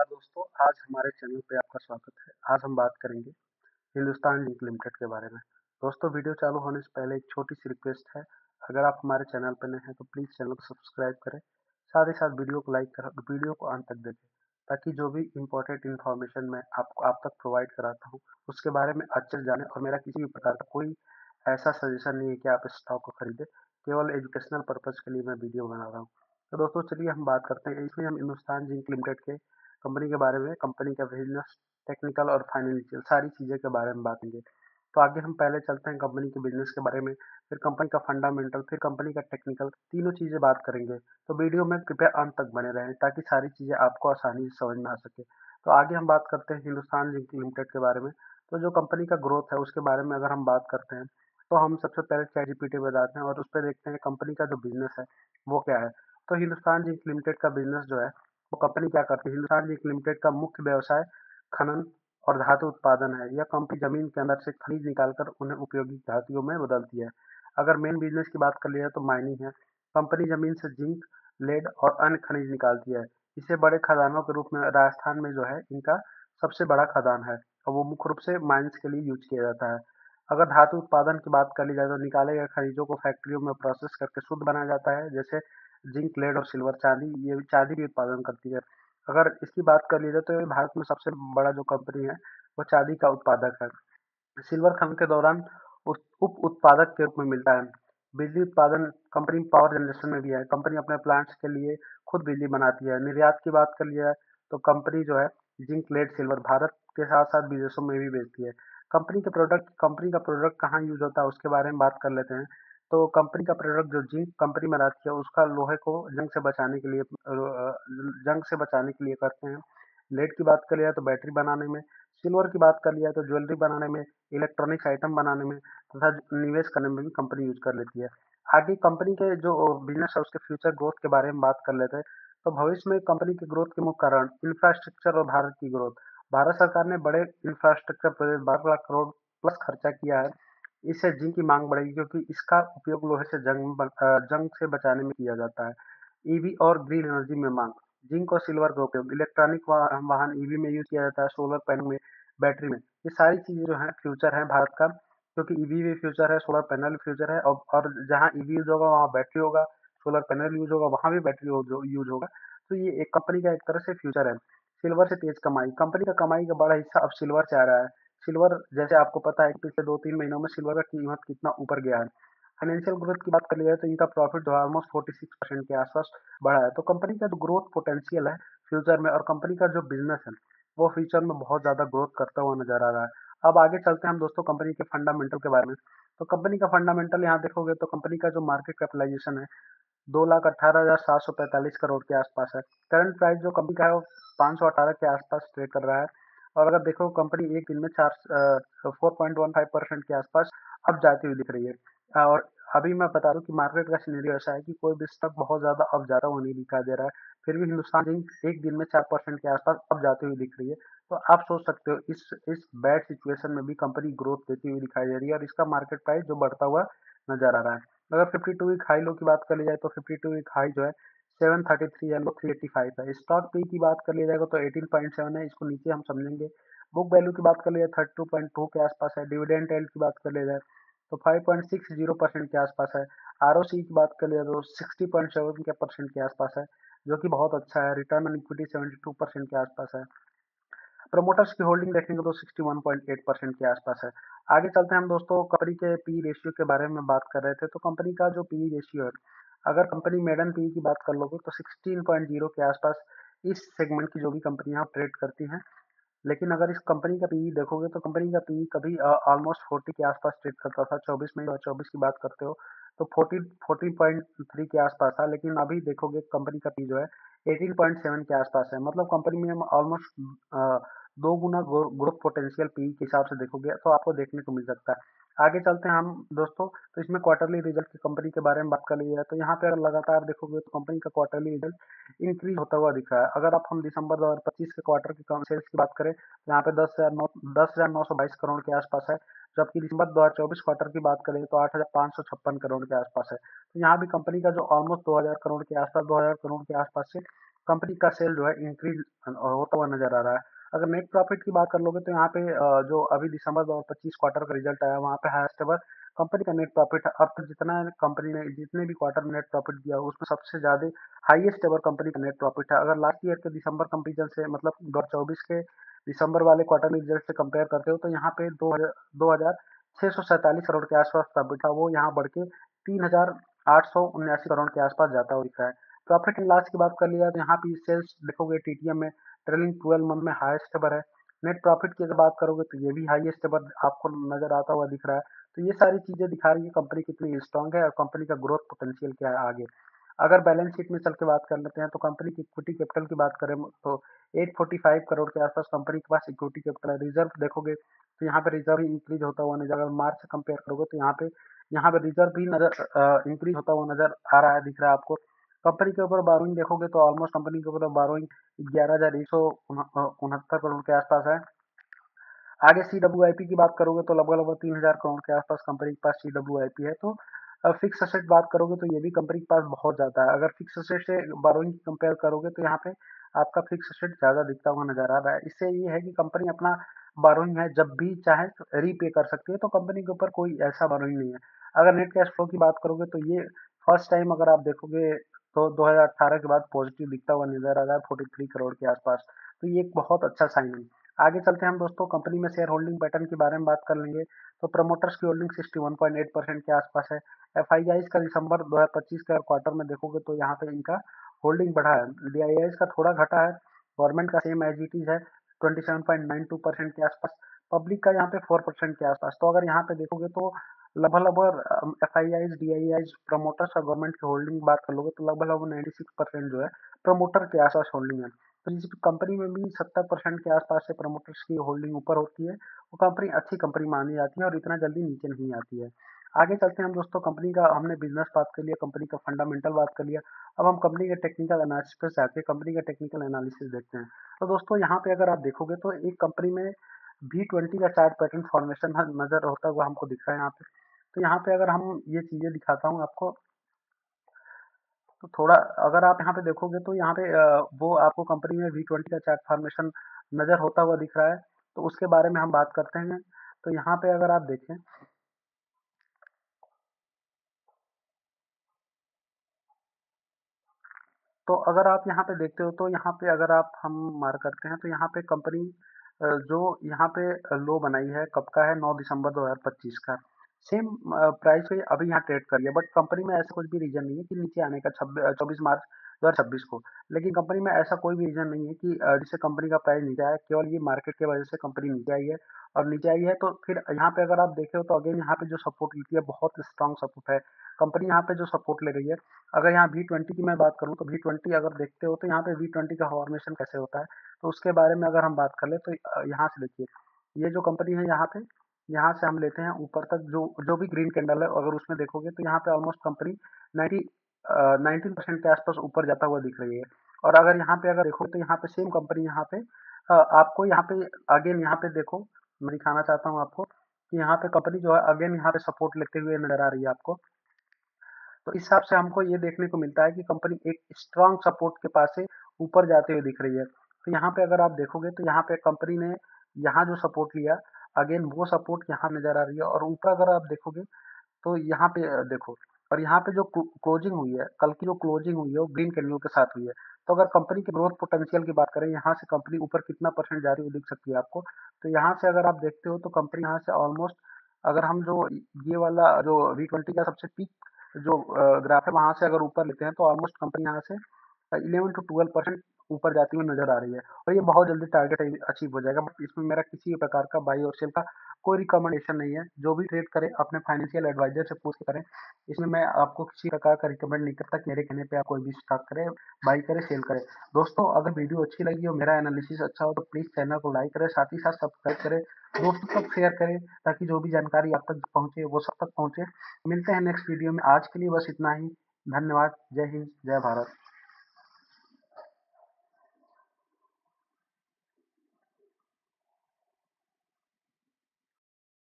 नमस्कार दोस्तों, आज हमारे चैनल पे आपका स्वागत है। आज हम बात करेंगे हिंदुस्तान जिंक लिमिटेड के बारे में। दोस्तों वीडियो चालू होने से पहले एक छोटी सी रिक्वेस्ट है, अगर आप हमारे चैनल पर नए हैं तो प्लीज़ चैनल को सब्सक्राइब करें। साथ ही साथ वीडियो को लाइक करें, वीडियो को अंत तक देखें, ताकि जो भी इम्पोर्टेंट इन्फॉर्मेशन मैं आपको आप तक प्रोवाइड कराता हूँ, उसके बारे में अच्छे से जानें। और मेरा किसी भी प्रकार का कोई ऐसा सजेशन नहीं है कि आप इस स्टॉक को खरीदें, केवल एजुकेशनल पर्पज़ के लिए मैं वीडियो बना रहा हूँ। तो दोस्तों चलिए हम बात करते हैं, इसमें हम हिंदुस्तान जिंक लिमिटेड के कंपनी के बारे में, कंपनी का बिजनेस, टेक्निकल और फाइनेंशियल सारी चीज़ें के बारे में बात करेंगे। तो आगे हम पहले चलते हैं कंपनी के बिजनेस के बारे में, फिर कंपनी का फंडामेंटल, फिर कंपनी का टेक्निकल, तीनों चीज़ें बात करेंगे। तो वीडियो में कृपया अंत तक बने रहें, ताकि सारी चीज़ें आपको आसानी से समझ में आ सके। तो आगे हम बात करते हैं हिंदुस्तान जिंक लिमिटेड के बारे में। तो जो कंपनी का ग्रोथ है उसके बारे में अगर हम बात करते हैं, तो हम सबसे पहले चैटजीपीटी पे जाते हैं और उस पे देखते हैं कंपनी का जो बिजनेस है वो क्या है। तो हिंदुस्तान जिंक लिमिटेड का बिजनेस जो है वो कंपनी क्या करती है, हिंदुस्तान जिंक लिमिटेड का मुख्य व्यवसाय खनन और धातु उत्पादन है। यह कंपनी जमीन के अंदर से खनिज निकालकर उन्हें उपयोगी धातुओं में बदलती है। अगर मेन बिजनेस की बात कर लिया जाए तो माइनिंग है। कंपनी जमीन से जिंक, लेड और अन्य खनिज निकालती है। इसे बड़े खदानों के रूप में राजस्थान में जो है इनका सबसे बड़ा खदान है, और वो मुख्य रूप से माइंस के लिए यूज किया जाता है। अगर धातु उत्पादन की बात कर ली जाए तो निकाले गए खनिजों को फैक्ट्रियों में प्रोसेस करके शुद्ध बनाया जाता है, जैसे जिंक, लेड और सिल्वर, चांदी, ये चांदी भी उत्पादन करती है। अगर इसकी बात कर ली जाए तो ये भारत में सबसे बड़ा जो कंपनी है वो चांदी का उत्पादक है। सिल्वर खनन के दौरान उप उत्पादक के रूप में मिलता है। बिजली उत्पादन कंपनी पावर जनरेशन में भी है। कंपनी अपने प्लांट्स के लिए खुद बिजली बनाती है। निर्यात की बात कर लिया तो कंपनी जो है जिंक, लेड, सिल्वर भारत के साथ साथ विदेशों में भी बेचती है। कंपनी का प्रोडक्ट कहाँ यूज होता है उसके बारे में बात कर लेते हैं। तो कंपनी का प्रोडक्ट जो जिंक कंपनी बनाती है उसका लोहे को जंग से बचाने के लिए करते हैं। लेड की बात कर लिया तो बैटरी बनाने में, सिल्वर की बात कर लिया तो ज्वेलरी बनाने में, इलेक्ट्रॉनिक्स आइटम बनाने में तथा निवेश करने में भी कंपनी यूज कर लेती है। आगे कंपनी के जो बिजनेस है उसके फ्यूचर ग्रोथ के बारे में बात कर लेते हैं। तो भविष्य में कंपनी की ग्रोथ के मुख्य कारण इंफ्रास्ट्रक्चर और भारत की ग्रोथ। भारत सरकार ने बड़े infrastructure project 12 lakh crore plus खर्चा किया है। इससे जिंक की मांग बढ़ेगी, क्योंकि इसका उपयोग लोहे से जंग से बचाने में किया जाता है। ईवी और ग्रीन एनर्जी में मांग, जिंक और सिल्वर का उपयोग इलेक्ट्रॉनिक वाहन ईवी में यूज किया जाता है, सोलर पैनल में, बैटरी में। ये सारी चीजें जो है फ्यूचर है भारत का, क्योंकि ईवी भी फ्यूचर है, सोलर पैनल भी फ्यूचर है, और जहाँ ईवी यूज होगा वहाँ बैटरी होगा, सोलर पैनल यूज होगा वहाँ भी बैटरी यूज होगा। तो ये एक कंपनी का एक तरह से फ्यूचर है। सिल्वर से तेज कमाई, कंपनी का कमाई का बड़ा हिस्सा अब सिल्वर से आ रहा है। सिल्वर, जैसे आपको पता है कि पिछले 2-3 महीनों में सिल्वर का कीमत कितना ऊपर गया है। फाइनेंशियल ग्रोथ की बात कर ली जाए तो इनका प्रॉफिट जो है ऑलमोस्ट 46% के आसपास बढ़ा है। तो कंपनी का जो ग्रोथ पोटेंशियल है फ्यूचर में, और कंपनी का जो बिजनेस है वो फ्यूचर में बहुत ज्यादा ग्रोथ करता हुआ नजर आ रहा है। अब आगे चलते हैं हम दोस्तों कंपनी के फंडामेंटल के बारे में। तो कंपनी का फंडामेंटल यहाँ देखोगे तो कंपनी का जो मार्केट कैपिटलाइजेशन है 2,18,745 करोड़ के आसपास है। करंट प्राइस जो कंपनी का है वो 518 के आसपास ट्रेड कर रहा है। और अगर देखो कंपनी एक दिन में 4.15% के आसपास अब जाती हुई दिख रही है। और अभी मैं बता दूं कि मार्केट का सिनेरियो ऐसा है कि कोई भी स्टॉक बहुत ज्यादा अब जाता हुआ नहीं दिखाई दे रहा है। फिर भी हिंदुस्तान जिंक एक दिन में 4% के आसपास अब जाती हुई दिख रही है। तो आप सोच सकते हो इस बैड सिचुएशन में भी कंपनी ग्रोथ देती हुई दिखाई दे रही है, और इसका मार्केट प्राइस जो बढ़ता हुआ नजर आ रहा है। अगर 52 वीक हाई लो की बात कर ली जाए तो 52 वीक हाई जो है 733 है, लो 385 है। स्टॉक पी की बात कर ली जाएगा तो 18.7 है, इसको नीचे हम समझेंगे। बुक वैल्यू की बात कर लिया 32.2 के आसपास है। डिविडेंड एल्ड की बात कर लिया जाए तो 5.60% के आसपास है। आरओसी की बात कर लिया तो 60.7% के आसपास है, जो कि बहुत अच्छा है। रिटर्न ऑन इक्विटी 72% के आसपास है। प्रमोटर्स की होल्डिंग देखेंगे तो 61.8% के आसपास है। आगे चलते हैं हम दोस्तों, कंपनी के पी रेशियो के बारे में बात कर रहे थे। तो कंपनी का जो पी रेशियो है, अगर कंपनी मेडन पी की बात कर लोगे तो 16.0 के आसपास इस सेगमेंट की जो भी कंपनियां ट्रेड करती हैं। लेकिन अगर इस कंपनी का पीई देखोगे तो कंपनी का पीई कभी ऑलमोस्ट 40 के आसपास ट्रेड करता था। 24 में 24 की बात करते हो तो 14.3 के आसपास था। लेकिन अभी देखोगे कंपनी का पी जो है 18.7 के आसपास है। मतलब कंपनी में ऑलमोस्ट 2 गुना ग्रोथ पोटेंशियल पी के हिसाब से देखोगे तो आपको देखने को मिल सकता है। आगे चलते हैं हम दोस्तों, तो इसमें क्वार्टरली रिजल्ट की कंपनी के बारे में बात कर ली जाए तो यहाँ पे अगर लगातार देखोगे तो कंपनी का क्वार्टरली रिजल्ट इंक्रीज होता हुआ दिख रहा है। अगर आप हम दिसंबर 2025 के क्वार्टर की सेल्स की बात करें तो यहाँ पे 10,922 करोड़ के आसपास है। जबकि दिसंबर 2024 क्वार्टर की बात करें तो 8,556 करोड़ के आसपास है। तो यहाँ भी कंपनी का जो ऑलमोस्ट 2,000 करोड़ के आसपास 2,000 करोड़ के आसपास से कंपनी का सेल जो है इंक्रीज होता हुआ नजर आ रहा है। अगर नेट प्रॉफिट की बात कर लोगे तो यहाँ पे जो अभी दिसंबर 2025 क्वार्टर का रिजल्ट आया, वहाँ पे हाईएस्ट एवर कंपनी का नेट प्रॉफिट है। अब तक जितना कंपनी ने जितने भी क्वार्टर में नेट प्रॉफिट दिया उसमें सबसे ज्यादा हाईएस्ट एवर कंपनी का नेट प्रॉफिट है। अगर लास्ट ईयर के दिसंबर कंपेरिजन से, मतलब 2024 के दिसंबर वाले क्वार्टर रिजल्ट से कंपेयर करते हो तो यहाँ पे 2,647 करोड़ के आसपास प्रॉफिट था, वो यहाँ बढ़ के 3,879 करोड़ के आसपास जाता हुआ दिख रहा है। प्रॉफिट एंड लॉस की बात कर लिया तो यहाँ पे सेल्स देखोगे टीटीएम में ट्रेलिंग 12 मंथ में हाईएस्ट एवर है। नेट प्रॉफिट की अगर बात करोगे तो ये भी हाईएस्ट एवर आपको नजर आता हुआ दिख रहा है। तो ये सारी चीजें दिखा रही है कंपनी कितनी स्ट्रांग है और कंपनी का ग्रोथ पोटेंशियल क्या है आगे। अगर बैलेंस शीट में चल के बात कर लेते हैं तो कंपनी की इक्विटी कैपिटल की बात करें तो 845 करोड़ के आसपास कंपनी के पास इक्विटी कैपिटल है। रिजर्व देखोगे तो यहाँ पे रिजर्व इंक्रीज होता हुआ नजर, अगर मार्च से कंपेयर करोगे तो यहाँ पे रिजर्व भी नजर इंक्रीज होता हुआ नजर आ रहा है, दिख रहा है आपको। कंपनी के ऊपर बारोइंग देखोगे तो ऑलमोस्ट कंपनी के ऊपर बारोइंग 11,169 करोड़ के आसपास है। आगे CWIP की बात करोगे तो लगभग लगभग 3,000 करोड़ के आसपास कंपनी के पास CWIP है। तो फिक्स असेट बात करोगे तो ये भी कंपनी के पास बहुत ज्यादा है। अगर फिक्स असेट से बारोइंग की कंपेयर करोगे तो यहाँ पे आपका फिक्स असेट ज्यादा दिखता हुआ नजर आ रहा है। इससे ये है कि कंपनी अपना बारोइंग है जब भी चाहे रीपे कर सकती है, तो कंपनी के ऊपर कोई ऐसा बारोइंग नहीं है। अगर नेट कैश फ्लो की बात करोगे तो ये फर्स्ट टाइम अगर आप देखोगे तो 2018 के बाद पॉजिटिव दिखता हुआ नजर आ रहा है 43 करोड़ के आसपास। तो ये एक बहुत अच्छा साइन है। आगे चलते हैं हम दोस्तों, कंपनी में शेयर होल्डिंग पैटर्न के बारे में बात कर लेंगे। तो प्रमोटर्स की होल्डिंग 61.8% के आसपास है। एफआईआईज का दिसंबर 2025 का क्वार्टर में देखोगे तो यहाँ पे इनका होल्डिंग बढ़ा है। डीआईआईज का थोड़ा घटा है। गवर्नमेंट का सेम एज इट इज है 27.92% के आसपास। पब्लिक का यहाँ पे 4% के आसपास। तो अगर यहाँ पे देखोगे तो लगभग लगभग एफआईआईज, डीआईआईज, प्रमोटर्स और गवर्नमेंट की होल्डिंग बात कर लोगे तो लगभग लगभग 96% जो है प्रमोटर के आसपास होल्डिंग है। तो जिस कंपनी में भी 70% के आसपास से प्रमोटर्स की होल्डिंग ऊपर होती है, वो कंपनी अच्छी कंपनी मानी जाती है और इतना जल्दी नीचे नहीं आती है। आगे चलते हैं हम दोस्तों, कंपनी का हमने बिजनेस बात कर लिया, कंपनी का फंडामेंटल बात कर लिया। अब हम कंपनी के टेक्निकल एनालिसिस पे जाके कंपनी का टेक्निकल एनालिसिस देखते हैं। तो दोस्तों यहाँ पे अगर आप देखोगे तो एक कंपनी में V20 का चार्ट पैटर्न फॉर्मेशन नजर होता हुआ हमको दिख रहा है यहाँ पे। तो यहाँ पे अगर हम ये चीजें दिखाता हूँ आपको, तो थोड़ा अगर आप यहाँ पे देखोगे तो यहाँ पे वो आपको कंपनी में V20 का चार्ट फॉर्मेशन नजर होता हुआ दिख रहा है। तो उसके बारे में हम बात करते हैं। तो यहाँ पे अगर आप देखें तो अगर आप यहाँ पे देखते हो तो यहाँ पे अगर आप हम मार्क करते हैं तो यहाँ पे कंपनी जो यहाँ पे लो बनाई है कब का है, 9 दिसंबर 2025 का। सेम प्राइस पे अभी यहाँ ट्रेड कर लिया, बट कंपनी में ऐसा कुछ भी रीजन नहीं है कि नीचे आने का 24 मार्च 2026 को। लेकिन कंपनी में ऐसा कोई भी रीजन नहीं है कि जिससे कंपनी का प्राइस नीचे आया, केवल ये मार्केट की वजह से कंपनी नीचे आई है। और नीचे आई है तो फिर यहाँ पे अगर आप देखे हो तो अगेन यहाँ पे जो सपोर्ट लेती है बहुत स्ट्रॉन्ग सपोर्ट है। कंपनी यहाँ पे जो सपोर्ट ले रही है, अगर यहाँ V20 की मैं बात करूँ तो V20 अगर देखते हो तो यहाँ पे V20 का फॉर्मेशन कैसे होता है, तो उसके बारे में अगर हम बात कर ले तो यहाँ से देखिए, ये जो कंपनी है यहाँ पे, यहाँ से हम लेते हैं ऊपर तक जो जो भी ग्रीन कैंडल है, अगर उसमें देखोगे तो यहाँ पे ऑलमोस्ट कंपनी 19% के आसपास ऊपर जाता हुआ दिख रही है। और अगर यहाँ पे अगर देखो तो यहाँ पे सेम कंपनी यहाँ पे आपको यहाँ पे अगेन यहाँ पे देखो, मैं दिखाना चाहता हूँ आपको कि यहाँ पे कंपनी जो है अगेन यहाँ पे सपोर्ट लेते हुए नजर आ रही है आपको। तो इस हिसाब से हमको ये देखने को मिलता है कि कंपनी एक स्ट्रांग सपोर्ट के पास से ऊपर जाते हुए दिख रही है। तो यहाँ पे अगर आप देखोगे तो यहाँ पे कंपनी ने यहाँ जो सपोर्ट लिया, अगेन वो सपोर्ट यहाँ नजर आ रही है। और ऊपर अगर आप देखोगे तो यहाँ पे देखो, और यहाँ पे जो क्लोजिंग हुई है, कल की जो क्लोजिंग हुई है वो ग्रीन कैंडल के साथ हुई है। तो अगर कंपनी के ग्रोथ पोटेंशियल की बात करें, यहाँ से कंपनी ऊपर कितना परसेंट जा रही है वो दिख सकती है आपको। तो यहाँ से अगर आप देखते हो तो कंपनी यहाँ से ऑलमोस्ट, अगर हम जो ये वाला जो V20 का सबसे पीक जो ग्राफ है वहां से अगर ऊपर लेते हैं तो ऑलमोस्ट कंपनी यहाँ से 11 to 12% ऊपर जाती हुई नजर आ रही है। और ये बहुत जल्दी टारगेट अचीव हो जाएगा, बट इसमें मेरा किसी भी प्रकार का बाई और सेल का कोई रिकमेंडेशन नहीं है। जो भी ट्रेड करे अपने फाइनेंशियल एडवाइजर से पूछ के करें। इसमें मैं आपको किसी प्रकार का रिकमेंड नहीं करता कि मेरे कहने पे आप कोई भी स्टॉक करे, बाई करे, सेल करे। दोस्तों अगर वीडियो अच्छी लगी हो, मेरा एनालिसिस अच्छा हो, तो प्लीज चैनल को लाइक करें, साथ ही साथ सब्सक्राइब करें, दोस्तों तक शेयर करें, ताकि जो भी जानकारी आप तक पहुंचे वो सब तक पहुंचे। मिलते हैं नेक्स्ट वीडियो में, आज के लिए बस इतना ही। धन्यवाद। जय हिंद, जय भारत।